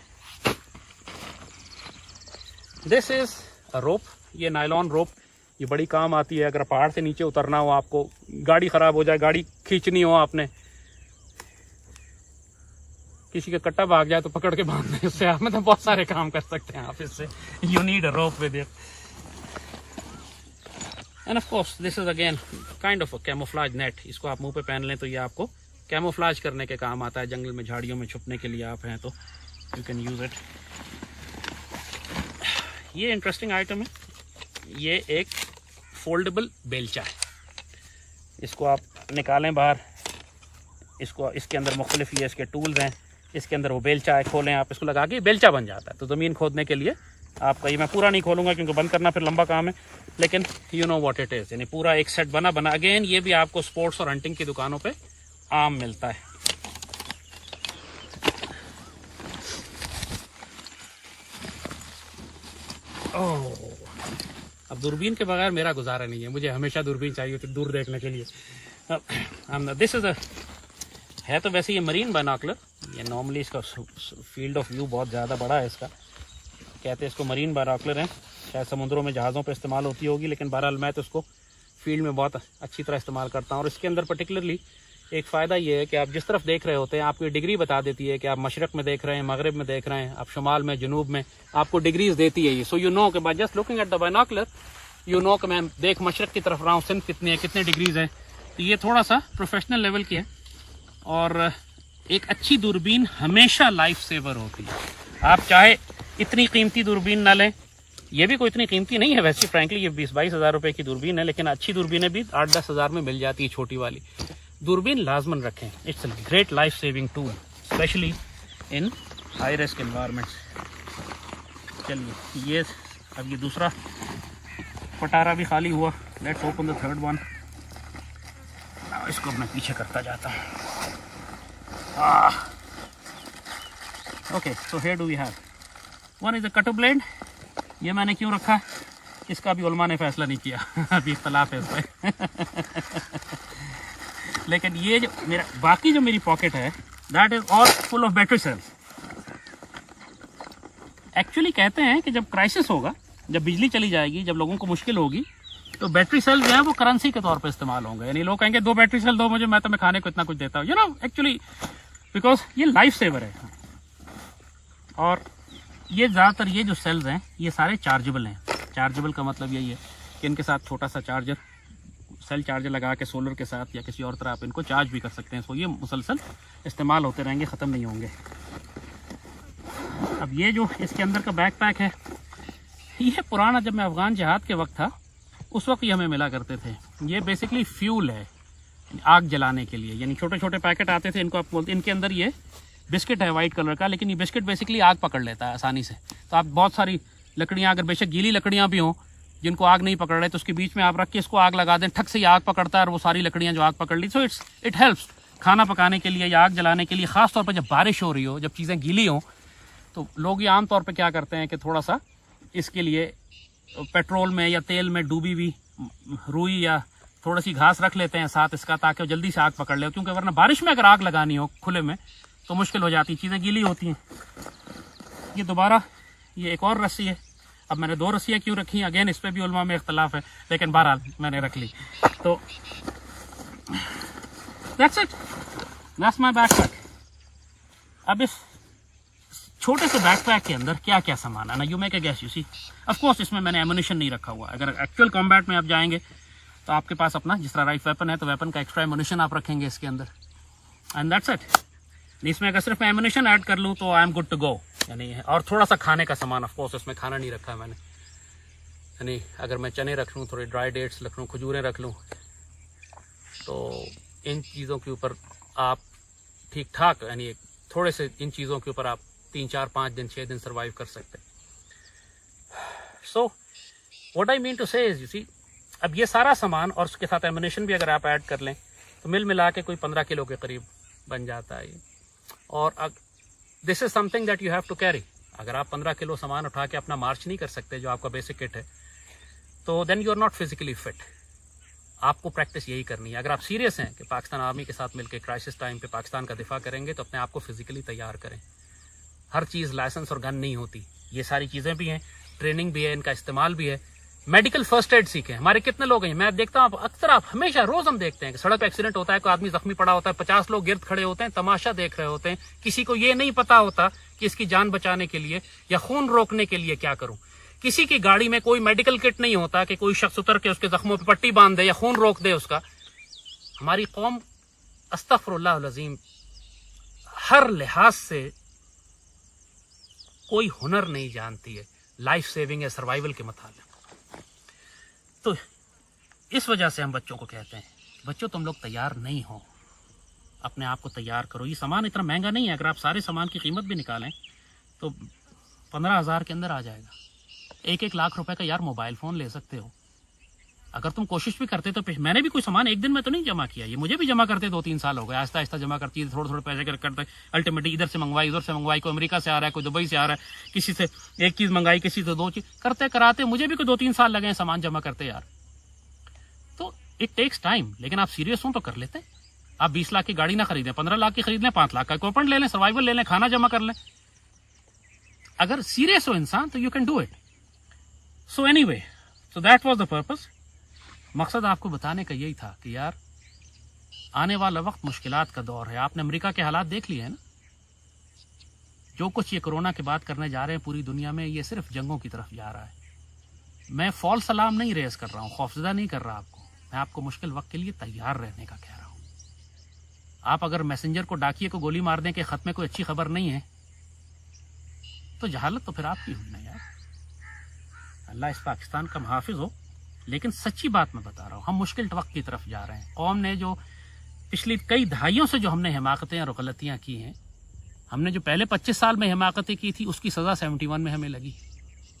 दिस इज अ रोप, ये नायलॉन रोप, ये बड़ी काम आती है अगर पहाड़ से नीचे उतरना हो, आपको गाड़ी ख़राब हो जाए, गाड़ी खींचनी हो, आपने किसी का कट्टा भाग जाए तो पकड़ के बांधने, उससे आप मतलब बहुत सारे काम कर सकते हैं आप इससे। You need a rope with it. End of course this is again kind of a camouflage net. इसको आप मुंह पे पहन लें तो ये आपको कैमोफ्लेज करने के काम आता है। जंगल में झाड़ियों में छुपने के लिए आप हैं तो यू कैन यूज़ इट। ये इंटरेस्टिंग आइटम है, ये एक फोल्डेबल बेलचा है। इसको आप निकालें बाहर, इसको इसके अंदर मुख्तलिफ ये इसके टूल्स हैं। इसके अंदर वो बेलचा है, खोलें आप इसको लगा के बेलचा बन जाता है। तो ज़मीन खोदने के लिए आपका, ये मैं पूरा नहीं खोलूँगा क्योंकि बंद करना फिर लंबा काम है, लेकिन you know what it is, यानी पूरा एक सेट बना। अगेन ये भी आपको स्पोर्ट्स और हंटिंग की दुकानों पे आम मिलता है। ओह, अब दूरबीन के बगैर मेरा गुजारा नहीं है, मुझे हमेशा दूरबीन चाहिए तो दूर देखने के लिए। दिस इज़ है तो वैसे ये मरीन बाइनॉकुलर, ये नॉर्मली इसका फील्ड ऑफ व्यू बहुत ज़्यादा बड़ा है इसका, कहते हैं इसको मरीन बाइनॉकुलर है, शायद समुद्रों में जहाज़ों पे इस्तेमाल होती होगी, लेकिन बहरहाल मैं तो इसको फील्ड में बहुत अच्छी तरह इस्तेमाल करता हूँ। और इसके अंदर पर्टिकुलरली एक फ़ायदा ये है कि आप जिस तरफ देख रहे होते हैं आपको ये डिग्री बता देती है कि आप मशरक़ में देख रहे हैं, मगरिब में देख रहे हैं, आप शुमाल में, जनूब में, आपको डिग्रीज देती है ये। सो यू नो कि by just looking at the binocular you know कि मैं देख मशरक़ की तरफ रहा हूँ, सिंध कितनी है, कितने डिग्रीज है। तो ये थोड़ा सा प्रोफेशनल लेवल की है और एक अच्छी दूरबीन हमेशा लाइफ सेवर होती है। आप चाहे इतनी कीमती दूरबीन ना लें, ये भी कोई इतनी कीमती नहीं है वैसे, फ्रैंकली ये 20-22 हज़ार रुपये की दूरबीन है, लेकिन अच्छी दूरबीनें भी 8-10 हज़ार में मिल जाती है छोटी वाली। दूरबीन लाजमन रखें, it's a great life saving tool specially in high risk environments. चलिए ये अब ये दूसरा पटारा भी खाली हुआ, let's open the third one. इसको मैं पीछे करता जाता हूँ। Okay, so here do we have one is a cutter blade. ये मैंने क्यों रखा, इसका भी उलमा ने फैसला नहीं किया अभी इख्तलाफ है इस पर लेकिन ये जो मेरा बाकी जो मेरी पॉकेट है that is all full of battery cells. Actually कहते हैं कि जब क्राइसिस होगा, जब बिजली चली जाएगी, जब लोगों को मुश्किल होगी, तो बैटरी सेल जो है वो करेंसी के तौर पे इस्तेमाल होंगे। यानी लोग कहेंगे 2 बैटरी सेल दो मुझे, मैं तुम्हें खाने को इतना कुछ देता हूँ, यू नो, एक्चुअली बिकॉज ये लाइफ सेवर है। और ये ज़्यादातर ये जो सेल्स हैं ये सारे चार्जेबल हैं। चार्जेबल का मतलब यही है कि इनके साथ छोटा सा चार्जर, सेल चार्जर लगा के सोलर के साथ या किसी और तरह आप इनको चार्ज भी कर सकते हैं। सो ये मुसलसल इस्तेमाल होते रहेंगे, ख़त्म नहीं होंगे। अब ये जो इसके अंदर का बैकपैक है, ये पुराना जब मैं अफ़गान जिहाद के वक्त था उस वक्त ये हमें मिला करते थे। ये बेसिकली फ्यूल है, आग जलाने के लिए। यानी छोटे छोटे पैकेट आते थे, इनको आप बोलते, इनके अंदर ये बिस्किट है वाइट कलर का, लेकिन ये बिस्किट बेसिकली आग पकड़ लेता है आसानी से। तो आप बहुत सारी लकड़ियाँ, अगर बेशक गीली लकड़ियाँ भी हों जिनको आग नहीं पकड़ रहे, तो उसके बीच में आप रख के इसको आग लगा दें, ठक से ये आग पकड़ता है और वो सारी लकड़ियाँ जो आग पकड़ ली। सो इट हेल्प्स खाना पकाने के लिए या आग जलाने के लिए, ख़ास तौर पर जब बारिश हो रही हो, जब चीज़ें गीली हों। तो लोग ये आम तौर पर क्या करते हैं कि थोड़ा सा इसके लिए पेट्रोल में या तेल में डूबी हुई रुई या थोड़ी सी घास रख लेते हैं साथ इसका, ताकि वो जल्दी से आग पकड़ ले, क्योंकि वरना बारिश में अगर आग लगानी हो खुले में तो मुश्किल हो जाती, चीज़ें गीली होती हैं। ये दोबारा ये एक और रस्सी है। अब मैंने 2 रस्सियाँ क्यों रखी, अगेन इस पर भी उलमा में इख्तलाफ है, लेकिन बहरहाल मैंने रख ली। तो that's it, that's my backpack. अब इस छोटे से बैकपैक के अंदर क्या क्या सामान है ना, you make a guess, you see. Of course इसमें मैंने एमुनिशन नहीं रखा हुआ। अगर एक्चुअल कॉम्बैट में आप जाएंगे तो आपके पास अपना जिस तरह राइफ वेपन है तो वेपन का एक्स्ट्रा एमुनिशन आप रखेंगे इसके अंदर, एंड दैट्स इट। इसमें अगर सिर्फ एमुनिशन ऐड कर लूँ तो I am good to go. यानी और थोड़ा सा खाने का सामान, ऑफ कोर्स इसमें खाना नहीं रखा है मैंने। यानी अगर मैं चने रख लूँ, थोड़े ड्राई डेट्स रख लूँ, खजूरें रख लूँ, तो इन चीज़ों के ऊपर आप ठीक ठाक, यानी थोड़े से इन चीज़ों के ऊपर आप 3, 4, 5 दिन, 6 दिन सर्वाइव कर सकते हैं। So what I mean to say is, you see, अब ये सारा सामान और उसके साथ एमुनिशन भी अगर आप ऐड कर लें तो मिल मिला के कोई 15 किलो के करीब बन जाता है। और this is something that you have to carry. अगर आप 15 किलो सामान उठा के अपना मार्च नहीं कर सकते, जो आपका बेसिक किट है, तो then you are not physically fit. आपको प्रैक्टिस यही करनी है। अगर आप सीरियस हैं कि पाकिस्तान आर्मी के साथ मिलकर क्राइसिस टाइम पे पाकिस्तान का दिफा करेंगे, तो अपने आप को फिजिकली तैयार करें। हर चीज़ लाइसेंस और गन नहीं होती, ये सारी चीज़ें भी हैं, ट्रेनिंग भी है, इनका इस्तेमाल भी है। मेडिकल फर्स्ट एड सीखें। हमारे कितने लोग हैं, मैं देखता हूँ अक्सर, आप हमेशा रोज हम देखते हैं कि सड़क पर एक्सीडेंट होता है, कोई आदमी जख्मी पड़ा होता है, 50 लोग गिर्द खड़े होते हैं, तमाशा देख रहे होते हैं। किसी को ये नहीं पता होता कि इसकी जान बचाने के लिए या खून रोकने के लिए क्या करूं। किसी की गाड़ी में कोई मेडिकल किट नहीं होता कि कोई शख्स उतर के उसके जख्मों पर पट्टी बांध दे या खून रोक दे उसका। हमारी कौम अस्तगफिरुल्लाह अज़ीम हर लिहाज से कोई हुनर नहीं जानती है लाइफ सेविंग या सर्वाइवल के मुताबिक। तो इस वजह से हम बच्चों को कहते हैं, बच्चों तुम लोग तैयार नहीं हो, अपने आप को तैयार करो। ये सामान इतना महंगा नहीं है, अगर आप सारे सामान की कीमत भी निकालें तो 15,000 के अंदर आ जाएगा। 1-1 लाख रुपए का यार मोबाइल फ़ोन ले सकते हो अगर तुम कोशिश भी करते। तो मैंने भी कोई सामान एक दिन में तो नहीं जमा किया, ये मुझे भी जमा करते 2-3 साल हो गए, आहिस्ता आहिस्ता जमा करती है, थोड़े थोड़े पैसे करते। अल्टीमेटली इधर से मंगवाई, उधर से मंगवाई, कोई अमेरिका से आ रहा है, कोई दुबई से आ रहा है, किसी से एक चीज़ मंगाई, किसी से 2 चीज़ करते कराते मुझे भी कोई 2-3 साल लगे हैं सामान जमा करते यार। तो इट टेक्स टाइम, लेकिन आप सीरियस हो तो कर लेते। आप 20 लाख की गाड़ी ना खरीदें, 15 लाख की खरीद लें, 5 लाख का कूपन ले लें, सर्वाइवल ले लें, खाना जमा कर लें। अगर सीरियस हो इंसान तो you can do it. So anyway, so that was the purpose. मकसद आपको बताने का यही था कि यार आने वाला वक्त मुश्किलात का दौर है। आपने अमेरिका के हालात देख लिए हैं ना, जो कुछ ये कोरोना के बाद करने जा रहे हैं पूरी दुनिया में, ये सिर्फ जंगों की तरफ जा रहा है। मैं फॉल्स अलार्म नहीं रेज कर रहा हूँ, खौफजदा नहीं कर रहा आपको, मैं आपको मुश्किल वक्त के लिए तैयार रहने का कह रहा हूँ। आप अगर मैसेंजर को, डाकिए को गोली मार दें कि खत में कोई अच्छी खबर नहीं है, तो जहालत तो फिर आपकी हुई ना यार। अल्लाह इस पाकिस्तान का मुहाफिज हो, लेकिन सच्ची बात मैं बता रहा हूँ, हम मुश्किल वक्त की तरफ जा रहे हैं। कौम ने जो पिछली कई दहाइयों से जो हमने हिमाकतें और गलतियां की हैं, हमने जो पहले 25 साल में हिमाकतें की थी, उसकी सजा 71 में हमें लगी।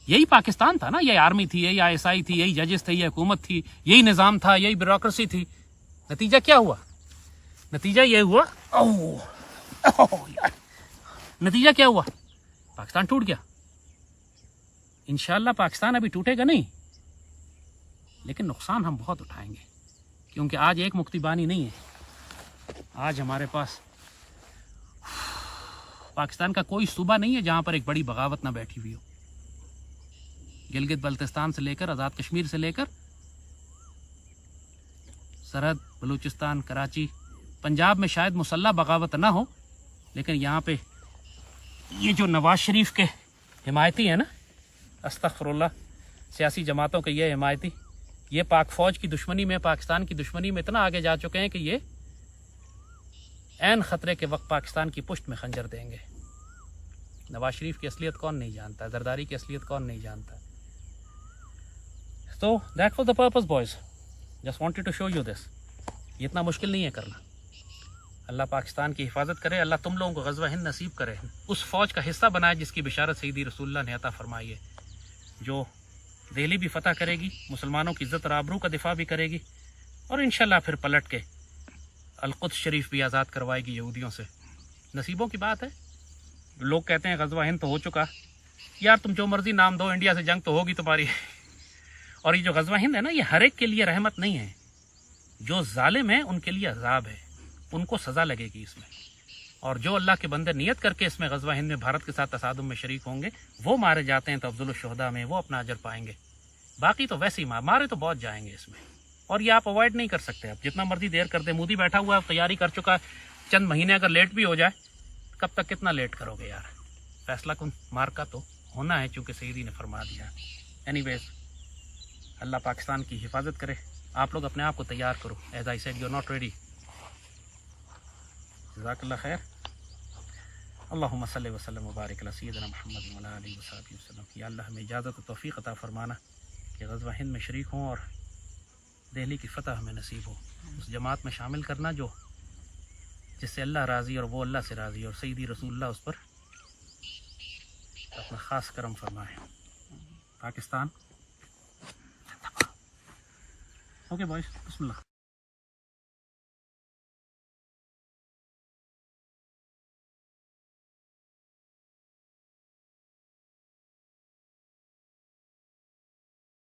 यही पाकिस्तान था ना, यही आर्मी थी, यही ISI थी, यही जजेस थे, यही हुकूमत थी, यही निज़ाम था, यही ब्यूरोक्रेसी थी। नतीजा क्या हुआ? नतीजा ये हुआ, यार नतीजा क्या हुआ? पाकिस्तान टूट गया। इंशाल्लाह पाकिस्तान अभी टूटेगा नहीं, लेकिन नुकसान हम बहुत उठाएंगे, क्योंकि आज एक मुक्तिबानी नहीं है। आज हमारे पास पाकिस्तान का कोई सूबा नहीं है जहां पर एक बड़ी बगावत ना बैठी हुई हो। गिलगित बल्तिस्तान से लेकर आज़ाद कश्मीर से लेकर सरहद बलूचिस्तान, कराची, पंजाब में शायद मुसल्ला बगावत ना हो, लेकिन यहाँ पे ये जो नवाज शरीफ के हिमायती है ना, अस्तगफिरुल्लाह, सियासी जमातों के ये हिमायती, ये पाक फौज की दुश्मनी में, पाकिस्तान की दुश्मनी में इतना आगे जा चुके हैं कि ये ऐन खतरे के वक्त पाकिस्तान की पुष्ट में खंजर देंगे। नवाज शरीफ की असलियत कौन नहीं जानता, जरदारी की असलियत कौन नहीं जानता। तो that was the purpose boys, just wanted to show you this. ये इतना मुश्किल नहीं है करना। अल्लाह पाकिस्तान की हिफाजत करे, अल्लाह तुम लोगों को ग़ज़वा हिंद नसीब करे, उस फौज का हिस्सा बनाए जिसकी बिशारत सईदी रसूलुल्लाह ने अता फरमाई है, जो दिल्ली भी फतह करेगी, मुसलमानों की इज्जत और आबरू का दिफा भी करेगी, और इंशाल्लाह फिर पलट के अल-कुद्स शरीफ भी आज़ाद करवाएगी यहूदियों से। नसीबों की बात है। लोग कहते हैं ग़ज़वा हिंद तो हो चुका, यार तुम जो मर्जी नाम दो, इंडिया से जंग तो होगी तुम्हारी। और ये जो ग़ज़वा हिंद है ना, ये हर एक के लिए रहमत नहीं है। जो जालिम है उनके लिए अजाब है, उनको सज़ा लगेगी इसमें। और जो अल्लाह के बंदे नियत करके इसमें ग़ज़वा हिंद में भारत के साथ तसादुम में शरीक होंगे, वो मारे जाते हैं तो अफ़ज़लुल शुहदा में वो अपना अजर पाएंगे। बाकी तो वैसे ही मारे तो बहुत जाएंगे इसमें, और ये आप अवॉइड नहीं कर सकते। आप जितना मर्जी देर कर दे, मोदी बैठा हुआ है, तैयारी कर चुका है, चंद महीने अगर लेट भी हो जाए, कब तक कितना लेट करोगे यार। फैसला कुन मार का तो होना है, चूँकि सईदी ने फरमा दिया। एनीवेज, अल्लाह पाकिस्तान की हिफाजत करे। आप लोग अपने आप को तैयार करो। As I said, you are not ready. जज़ाकल्लाह खैर। अल्लाहुम्मा सल्लि व सल्लिम व बारिक अला सय्यिदिना मुहम्मद व अला आलिहि व सहबिहि वसल्लम। या अल्लाह हमें इजाज़त व तौफ़ीक़ अता फरमाना कि ग़ज़वा हिंद में शरीक हों और दिल्ली की फ़तह हमें नसीब हो। उस जमात में शामिल करना जो जिससे अल्लाह राज़ी और वो अल्लाह से राज़ी, और सईदी रसूलुल्लाह उस पर अपना ख़ास करम फरमाए। पाकिस्तान। ओके बॉयज़, बिस्मिल्लाह।